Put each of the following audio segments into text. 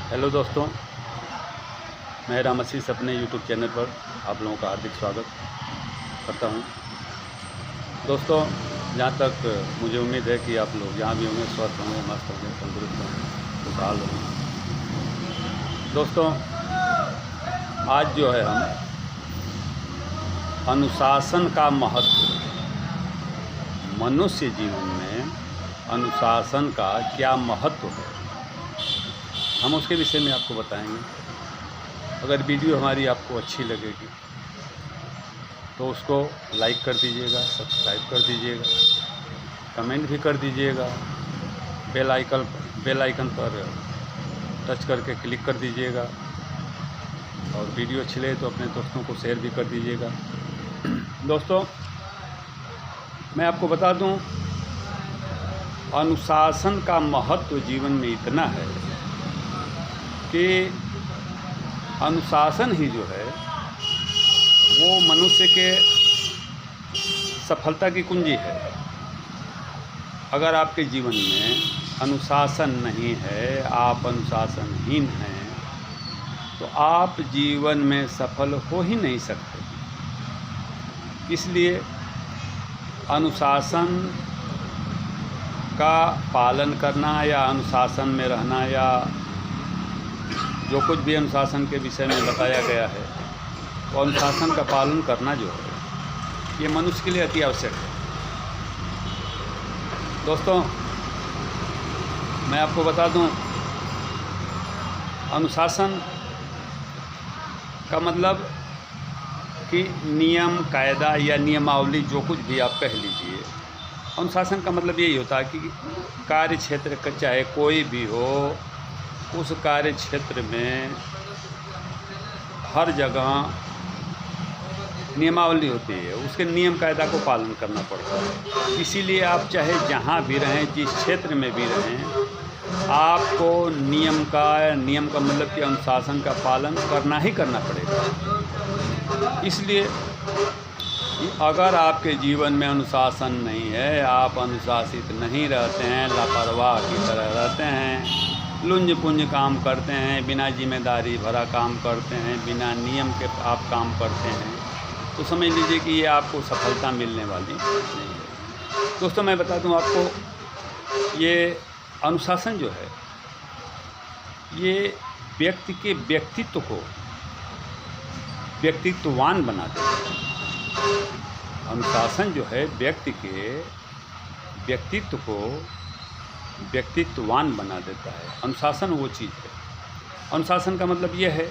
Hello दोस्तों, मैं राम आशीष अपने यूट्यूब चैनल पर आप लोगों का हार्दिक स्वागत करता हूं। दोस्तों, जहां तक मुझे उम्मीद है कि आप लोग जहां भी होंगे स्वस्थ होंगे, मस्त होंगे, तंदुरुस्त होंगे, खुशहाल होंगे। दोस्तों, आज जो है हम अनुशासन का महत्व, मनुष्य जीवन में अनुशासन का क्या महत्व है, हम उसके विषय में आपको बताएंगे। अगर वीडियो हमारी आपको अच्छी लगेगी तो उसको लाइक कर दीजिएगा, सब्सक्राइब कर दीजिएगा, कमेंट भी कर दीजिएगा, बेल आइकन पर टच करके क्लिक कर दीजिएगा और वीडियो अच्छी लगे तो अपने दोस्तों को शेयर भी कर दीजिएगा। दोस्तों, मैं आपको बता दूं, अनुशासन का महत्व जीवन में इतना है कि अनुशासन ही जो है वो मनुष्य के सफलता की कुंजी है। अगर आपके जीवन में अनुशासन नहीं है, आप अनुशासनहीन हैं, तो आप जीवन में सफल हो ही नहीं सकते। इसलिए अनुशासन का पालन करना या अनुशासन में रहना या जो कुछ भी अनुशासन के विषय में बताया गया है, तो अनुशासन का पालन करना जो है ये मनुष्य के लिए अति आवश्यक है। दोस्तों, मैं आपको बता दूं, अनुशासन का मतलब कि नियम कायदा या नियमावली जो कुछ भी आप कह लीजिए, अनुशासन का मतलब यही होता है कि कार्य क्षेत्र का चाहे कोई भी हो, उस कार्य क्षेत्र में हर जगह नियमावली होती है, उसके नियम कायदा को पालन करना पड़ता है। इसीलिए आप चाहे जहाँ भी रहें, जिस क्षेत्र में भी रहें, आपको नियम का मतलब कि अनुशासन का पालन करना ही करना पड़ेगा। इसलिए अगर आपके जीवन में अनुशासन नहीं है, आप अनुशासित नहीं रहते हैं, लापरवाह की तरह रहते हैं, लुंज पुंज काम करते हैं, बिना जिम्मेदारी भरा काम करते हैं, बिना नियम के आप काम करते हैं, तो समझ लीजिए कि ये आपको सफलता मिलने वाली नहीं है। दोस्तों, मैं बता दूं आपको, ये अनुशासन जो है ये व्यक्ति के व्यक्तित्व को व्यक्तित्ववान बना देता है। अनुशासन जो है व्यक्ति के व्यक्तित्व को व्यक्तित्ववान बना देता है। अनुशासन वो चीज़ है। अनुशासन का मतलब ये है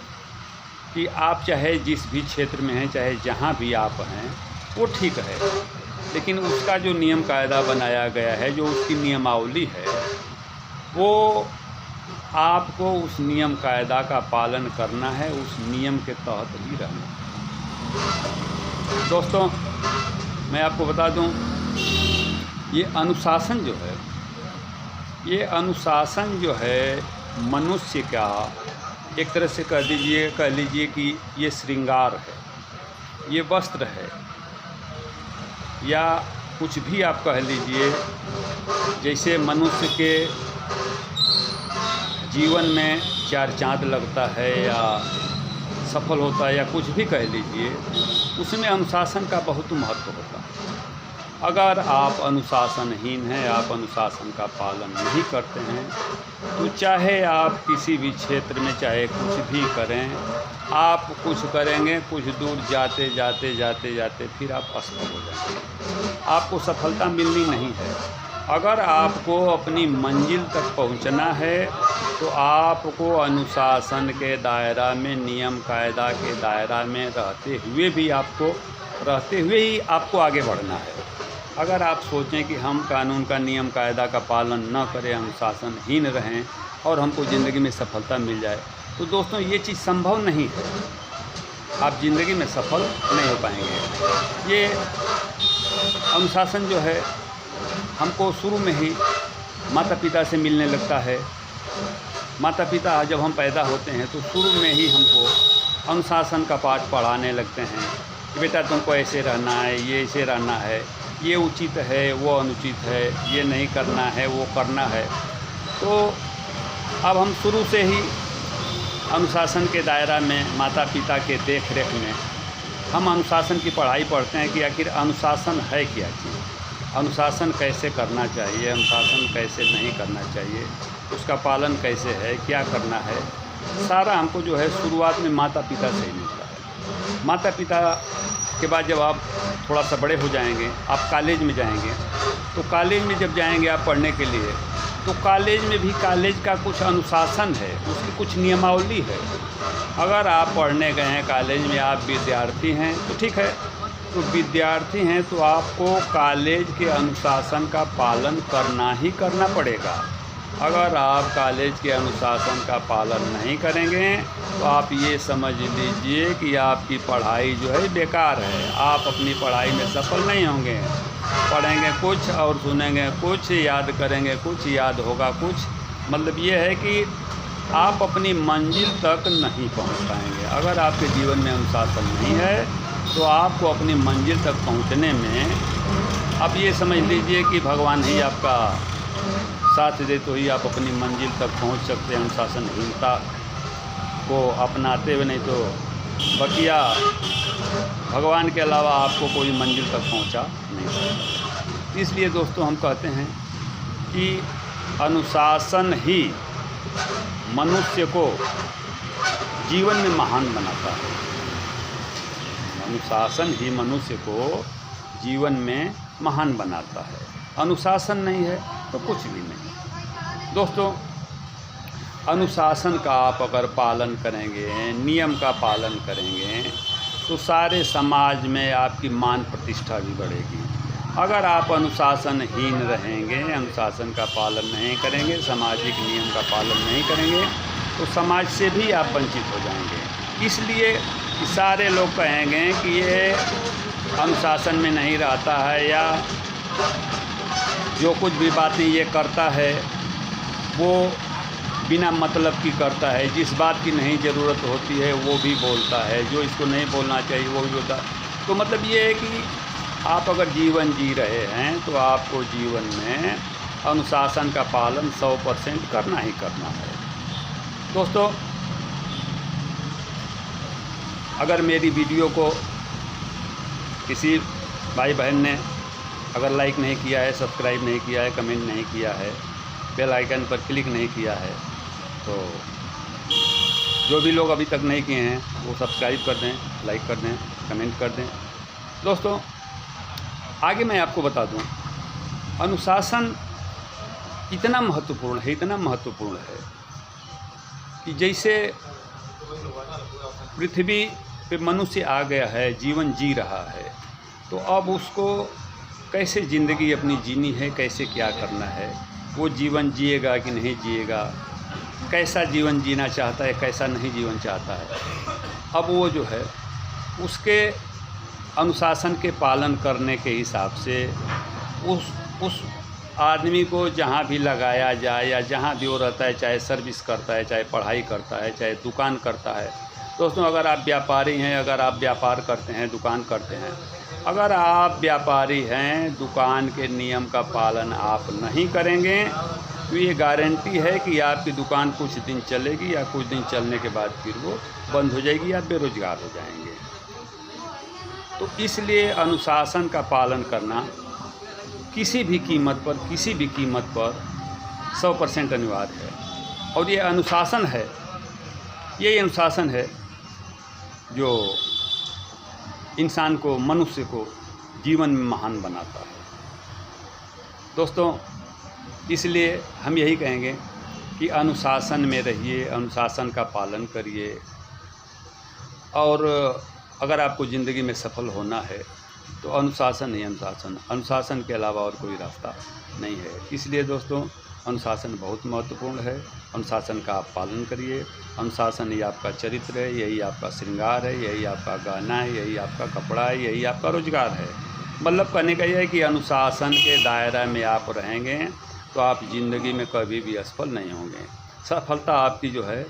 कि आप चाहे जिस भी क्षेत्र में हैं, चाहे जहाँ भी आप हैं, वो ठीक है, लेकिन उसका जो नियम कायदा बनाया गया है, जो उसकी नियमावली है, वो आपको उस नियम कायदा का पालन करना है, उस नियम के तहत ही रहना है। दोस्तों, मैं आपको बता दूं, ये अनुशासन जो है मनुष्य का एक तरह से कह लीजिए कि ये श्रृंगार है, ये वस्त्र है, या कुछ भी आप कह लीजिए। जैसे मनुष्य के जीवन में चार चांद लगता है या सफल होता है या कुछ भी कह लीजिए, उसमें अनुशासन का बहुत महत्व होता है। अगर आप अनुशासनहीन हैं, आप अनुशासन का पालन नहीं करते हैं, तो चाहे आप किसी भी क्षेत्र में चाहे कुछ भी करें, आप कुछ करेंगे, कुछ दूर जाते जाते फिर आप असफल हो जाएंगे, आपको सफलता मिलनी नहीं है। अगर आपको अपनी मंजिल तक पहुंचना है, तो आपको अनुशासन के दायरा में, नियम कायदा के दायरा में रहते हुए ही आपको आगे बढ़ना है। अगर आप सोचें कि हम कानून का, नियम कायदा का पालन न करें, अनुशासनहीन रहें और हमको ज़िंदगी में सफलता मिल जाए, तो दोस्तों ये चीज़ संभव नहीं है। आप ज़िंदगी में सफल नहीं हो पाएंगे। ये अनुशासन जो है हमको शुरू में ही माता पिता से मिलने लगता है। माता पिता जब हम पैदा होते हैं तो शुरू में ही हमको अनुशासन का पाठ पढ़ाने लगते हैं कि बेटा तुमको ऐसे रहना है, ये ऐसे रहना है, ये उचित है, वो अनुचित है, ये नहीं करना है, वो करना है। तो अब हम शुरू से ही अनुशासन के दायरा में, माता पिता के देख रेख में हम अनुशासन की पढ़ाई पढ़ते हैं कि आखिर अनुशासन है क्या चीज़, अनुशासन कैसे करना चाहिए, अनुशासन कैसे नहीं करना चाहिए, उसका पालन कैसे है, क्या करना है, सारा हमको जो है शुरुआत में माता पिता से ही मिलता है। माता पिता के बाद जब आप थोड़ा सा बड़े हो जाएंगे, आप कॉलेज में जाएंगे, तो कॉलेज में जब जाएंगे आप पढ़ने के लिए, तो कॉलेज में भी कॉलेज का कुछ अनुशासन है, उसकी कुछ नियमावली है। अगर आप पढ़ने गए हैं कॉलेज में, आप विद्यार्थी हैं तो ठीक है, तो विद्यार्थी हैं तो आपको कॉलेज के अनुशासन का पालन करना ही करना पड़ेगा। अगर आप कॉलेज के अनुशासन का पालन नहीं करेंगे तो आप ये समझ लीजिए कि आपकी पढ़ाई जो है बेकार है, आप अपनी पढ़ाई में सफल नहीं होंगे। पढ़ेंगे कुछ और सुनेंगे कुछ, याद करेंगे कुछ, याद होगा कुछ, मतलब ये है कि आप अपनी मंजिल तक नहीं पहुंच पाएंगे। अगर आपके जीवन में अनुशासन नहीं है तो आपको अपनी मंजिल तक पहुंचने में, अब ये समझ लीजिए कि भगवान ही आपका साथ दे तो ही आप अपनी मंजिल तक पहुंच सकते हैं अनुशासनहीनता को अपनाते हुए, नहीं तो बकिया भगवान के अलावा आपको कोई मंजिल तक पहुंचा नहीं सकता। इसलिए दोस्तों हम कहते हैं कि अनुशासन ही मनुष्य को जीवन में महान बनाता है। अनुशासन ही मनुष्य को जीवन में महान बनाता है। अनुशासन नहीं है तो कुछ भी नहीं। दोस्तों, अनुशासन का आप अगर पालन करेंगे, नियम का पालन करेंगे, तो सारे समाज में आपकी मान प्रतिष्ठा भी बढ़ेगी। अगर आप अनुशासनहीन रहेंगे, अनुशासन का पालन नहीं करेंगे, सामाजिक नियम का पालन नहीं करेंगे, तो समाज से भी आप वंचित हो जाएंगे। इसलिए सारे लोग कहेंगे कि ये अनुशासन में नहीं रहता है, या जो कुछ भी बातें ये करता है वो बिना मतलब की करता है, जिस बात की नहीं ज़रूरत होती है वो भी बोलता है, जो इसको नहीं बोलना चाहिए वो भी बोलता है। तो मतलब ये है कि आप अगर जीवन जी रहे हैं तो आपको जीवन में अनुशासन का पालन 100% करना ही करना है। दोस्तों, अगर मेरी वीडियो को किसी भाई बहन ने अगर लाइक नहीं किया है, सब्सक्राइब नहीं किया है, कमेंट नहीं किया है, बेल आइकन पर क्लिक नहीं किया है, तो जो भी लोग अभी तक नहीं किए हैं वो सब्सक्राइब कर दें, लाइक कर दें, कमेंट कर दें। दोस्तों, आगे मैं आपको बता दूं, अनुशासन इतना महत्वपूर्ण है, इतना महत्वपूर्ण है कि जैसे पृथ्वी पे मनुष्य आ गया है, जीवन जी रहा है, तो अब उसको कैसे ज़िंदगी अपनी जीनी है, कैसे क्या करना है, वो जीवन जिएगा कि नहीं जिएगा, कैसा जीवन जीना चाहता है, कैसा नहीं जीवन चाहता है, अब वो जो है उसके अनुशासन के पालन करने के हिसाब से उस आदमी को जहाँ भी लगाया जाए या जहाँ भी वो रहता है, चाहे सर्विस करता है, चाहे पढ़ाई करता है, चाहे दुकान करता है। दोस्तों, अगर आप व्यापारी हैं, अगर आप व्यापार करते हैं, दुकान करते हैं, अगर आप व्यापारी हैं, दुकान के नियम का पालन आप नहीं करेंगे तो ये गारंटी है कि आपकी दुकान कुछ दिन चलेगी या कुछ दिन चलने के बाद फिर वो बंद हो जाएगी, आप बेरोजगार हो जाएंगे। तो इसलिए अनुशासन का पालन करना किसी भी कीमत पर 100% अनिवार्य है। और ये अनुशासन है, यही अनुशासन है जो इंसान को, मनुष्य को जीवन में महान बनाता है। दोस्तों, इसलिए हम यही कहेंगे कि अनुशासन में रहिए, अनुशासन का पालन करिए, और अगर आपको ज़िंदगी में सफल होना है तो अनुशासन ही अनुशासन के अलावा और कोई रास्ता नहीं है। इसलिए दोस्तों, अनुशासन बहुत महत्वपूर्ण है। अनुशासन का आप पालन करिए। अनुशासन ही आपका चरित्र है, यही आपका श्रृंगार है, यही आपका गहना है, यही आपका कपड़ा है, यही आपका रोजगार है। मतलब कहने का यह है कि अनुशासन के दायरा में आप रहेंगे तो आप ज़िंदगी में कभी भी असफल नहीं होंगे। सफलता आपकी जो है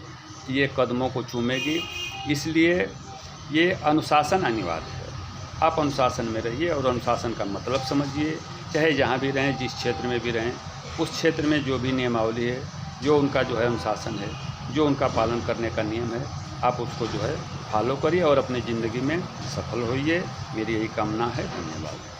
ये कदमों को चूमेगी। इसलिए ये अनुशासन अनिवार्य है। आप अनुशासन में रहिए और अनुशासन का मतलब समझिए। चाहे जहाँ भी रहें, जिस क्षेत्र में भी रहें, उस क्षेत्र में जो भी नियमावली है, जो उनका जो है अनुशासन है, जो उनका पालन करने का नियम है आप उसको जो है फॉलो करिए और अपनी ज़िंदगी में सफल होइए। मेरी यही कामना है। धन्यवाद।